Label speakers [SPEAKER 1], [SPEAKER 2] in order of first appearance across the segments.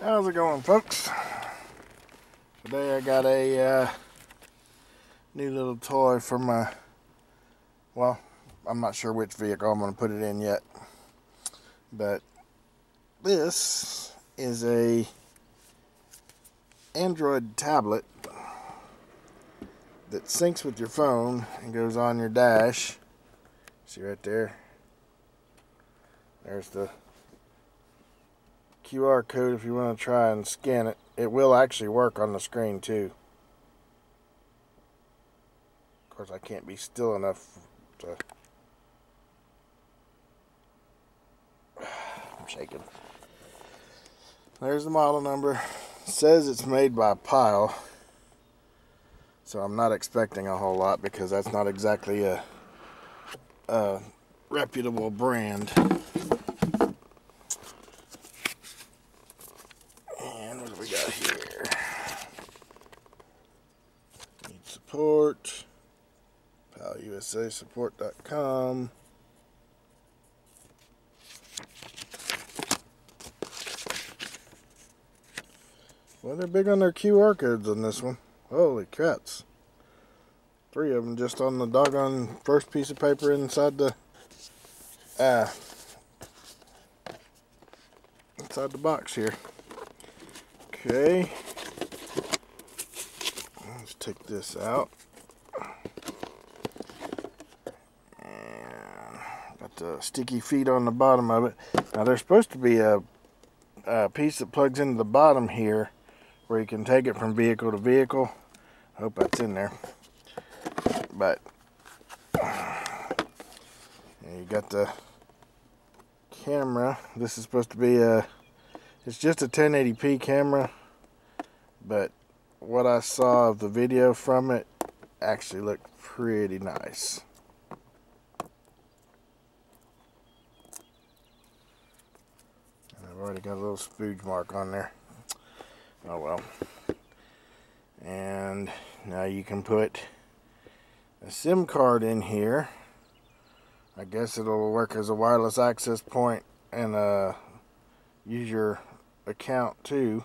[SPEAKER 1] How's it going, folks? Today I got a new little toy for my, well, I'm not sure which vehicle I'm going to put it in yet, but this is a Android tablet that syncs with your phone and goes on your dash. See right there? There's the QR code if you want to try and scan it. It will actually work on the screen too. Of course, I can't be still enough to... I'm shaking. There's the model number. It says it's made by Pile, so I'm not expecting a whole lot because that's not exactly a reputable brand. And what do we got here? Need support. PalUSASupport.com. Well, they're big on their QR codes on this one. Holy cats. 3 of them just on the doggone first piece of paper inside the box here. Okay. Let's take this out. And got the sticky feet on the bottom of it. Now there's supposed to be a piece that plugs into the bottom here where you can take it from vehicle to vehicle. I hope that's in there. But you got the camera. This is supposed to be it's just a 1080p camera, but what I saw of the video from it actually looked pretty nice. And I've already got a little spooge mark on there. Oh well. And now you can put a SIM card in here. I guess it'll work as a wireless access point and use your account too.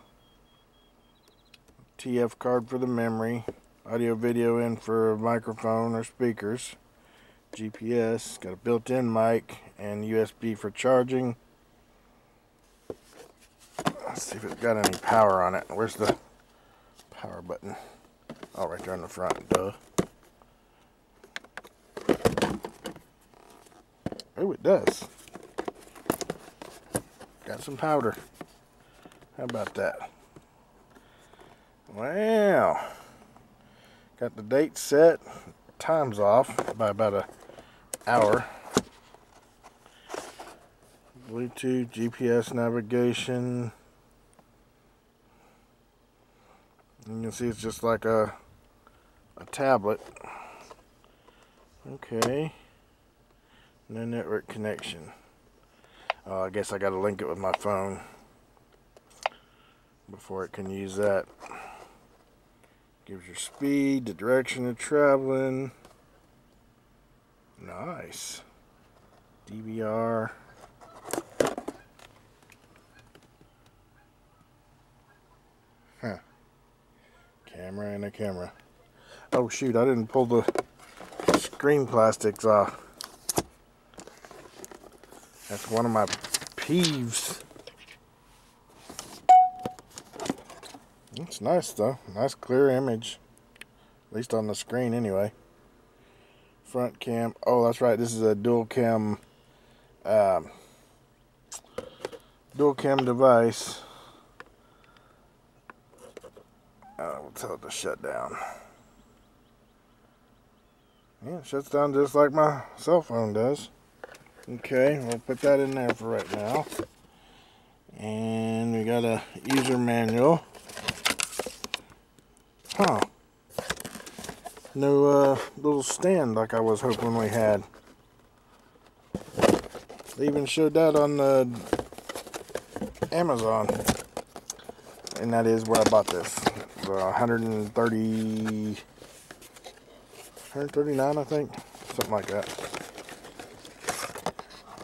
[SPEAKER 1] TF card for the memory, audio video in for a microphone or speakers, GPS, got a built-in mic, and USB for charging. Let's see if it's got any power on it. Where's the power button? Oh, right there on the front, duh. Oh, it does. Got some powder. How about that? Wow. Got the date set. Time's off by about an hour. Bluetooth, GPS navigation. You can see it's just like a tablet. Okay. No network connection. Oh, I guess I gotta link it with my phone before it can use that. Gives your speed, the direction of traveling. Nice. DVR. Huh. Camera and a camera. Oh shoot, I didn't pull the screen plastics off. That's one of my peeves. It's nice though. Nice clear image. At least on the screen anyway. Front cam. Oh, that's right. This is a dual cam device. We'll tell it to shut down. Yeah, it shuts down just like my cell phone does. Okay, we'll put that in there for right now. And we got a user manual. Huh. No little stand like I was hoping we had. They even showed that on Amazon. And that is where I bought this. $139, I think. Something like that.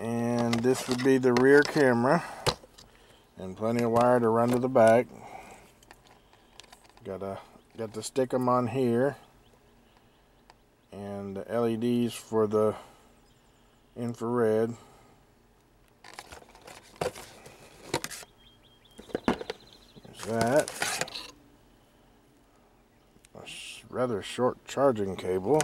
[SPEAKER 1] And this would be the rear camera. and plenty of wire to run to the back. Got to stick them on here, and the LEDs for the infrared. There's that. A rather short charging cable.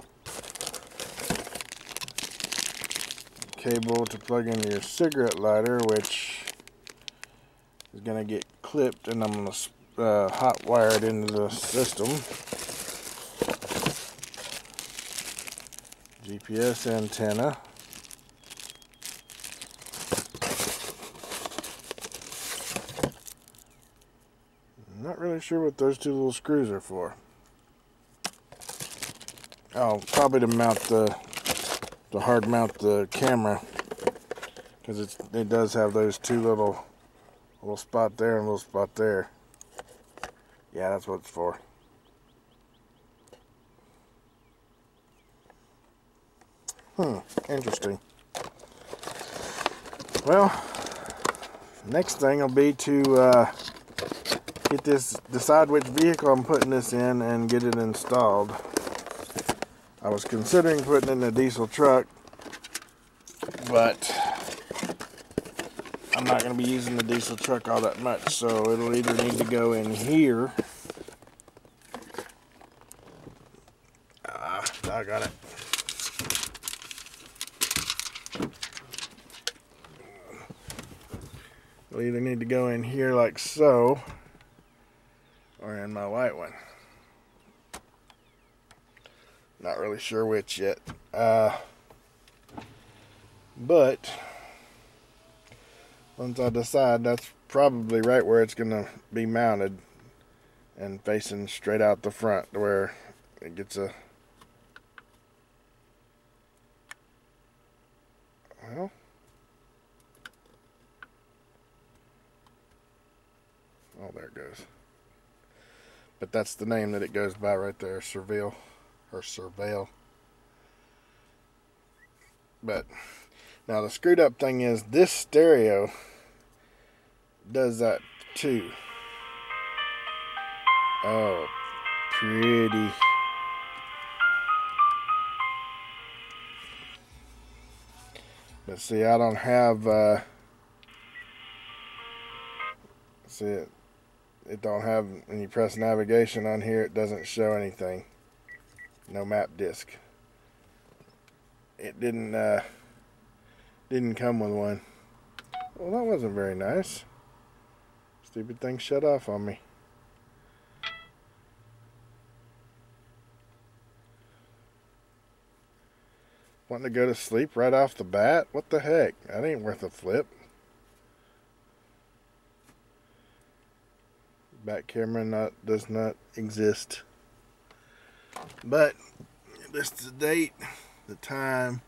[SPEAKER 1] Cable to plug into your cigarette lighter, which is going to get clipped, and I'm going to hot wire it into the system. GPS antenna. I'm not really sure what those two little screws are for. Oh, probably to mount to hard mount the camera, because it does have those two little spot there and a little spot there. Yeah, that's what it's for. Interesting. Well, next thing will be to decide which vehicle I'm putting this in and get it installed. I was considering putting it in a diesel truck, but I'm not going to be using the diesel truck all that much, so it'll either need to go in here. I got it. It'll either need to go in here like so, or in my white one. Not really sure which yet. But once I decide, that's probably right where it's going to be mounted, and facing straight out the front, where it gets a... Well... Oh, there it goes. But that's the name that it goes by right there, Surveil, or Surveil. But now the screwed up thing is, this stereo does that too. Oh, pretty. But see, I don't have, see it don't have, when you press navigation on here, it doesn't show anything. No map disc. It didn't come with one. Well, that wasn't very nice. Stupid thing shut off on me. Wanting to go to sleep right off the bat? What the heck? That ain't worth a flip. Back camera does not exist. But it lists the date, the time,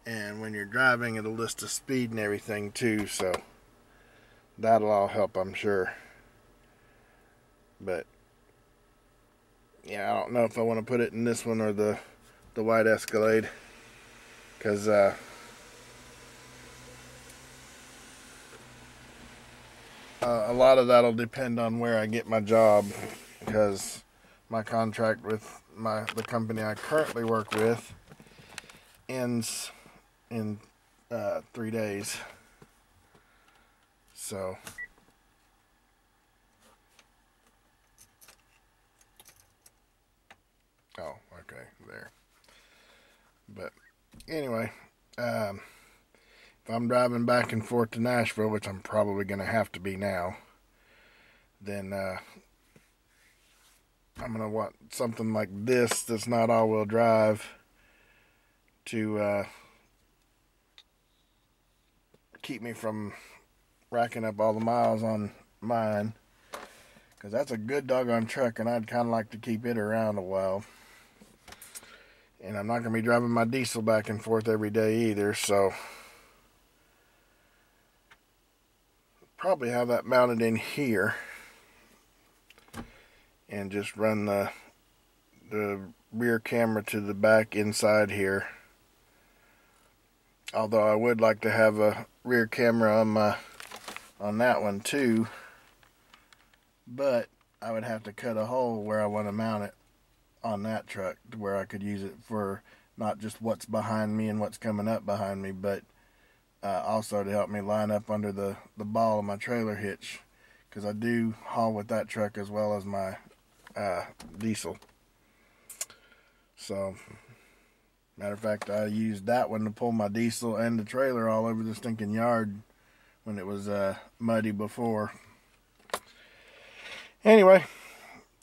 [SPEAKER 1] and when you're driving it'll list the speed and everything too, so that'll all help, I'm sure. But yeah, I don't know if I want to put it in this one or the white Escalade, because a lot of that'll depend on where I get my job, because my contract with the company I currently work with ends in 3 days. So oh, okay, there. But anyway, if I'm driving back and forth to Nashville, which I'm probably going to have to be now, then I'm going to want something like this that's not all-wheel drive to keep me from racking up all the miles on mine, because that's a good doggone truck, and I'd kind of like to keep it around a while. And I'm not going to be driving my diesel back and forth every day either, so probably have that mounted in here and just run the rear camera to the back inside here. Although I would like to have a rear camera on my on that one too, but I would have to cut a hole where I want to mount it on that truck to where I could use it for not just what's behind me and what's coming up behind me, but also to help me line up under the ball of my trailer hitch, because I do haul with that truck as well as my diesel. So, matter of fact, I used that one to pull my diesel and the trailer all over the stinking yard when it was muddy before. Anyway,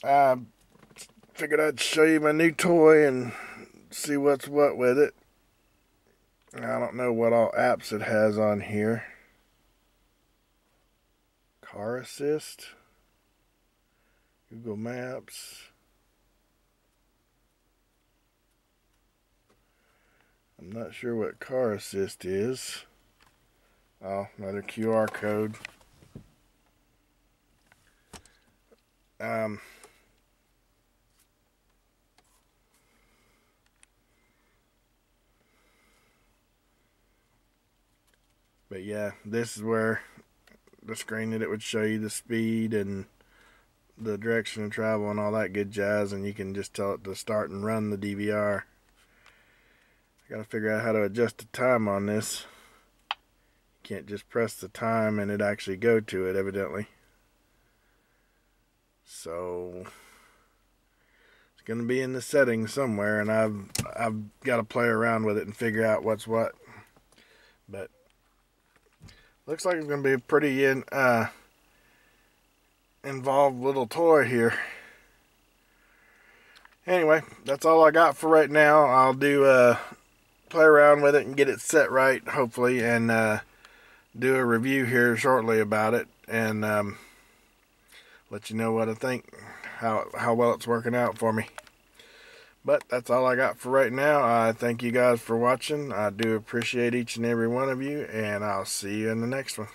[SPEAKER 1] I figured I'd show you my new toy and see what's what with it. I don't know what all apps it has on here. Car Assist, Google Maps. I'm not sure what Car Assist is. Oh, another QR code. But yeah, this is where the screen that it would show you the speed and the direction of travel and all that good jazz, and you can just tell it to start and run the DVR. I gotta figure out how to adjust the time on this. You can't just press the time and it actually go to it, evidently. So it's gonna be in the settings somewhere, and I've got to play around with it and figure out what's what. But looks like it's gonna be a pretty involved little toy here. Anyway, that's all I got for right now. I'll do play around with it and get it set right, hopefully, and do a review here shortly about it, and let you know what I think, how well it's working out for me. But that's all I got for right now. I thank you guys for watching. I do appreciate each and every one of you, and I'll see you in the next one.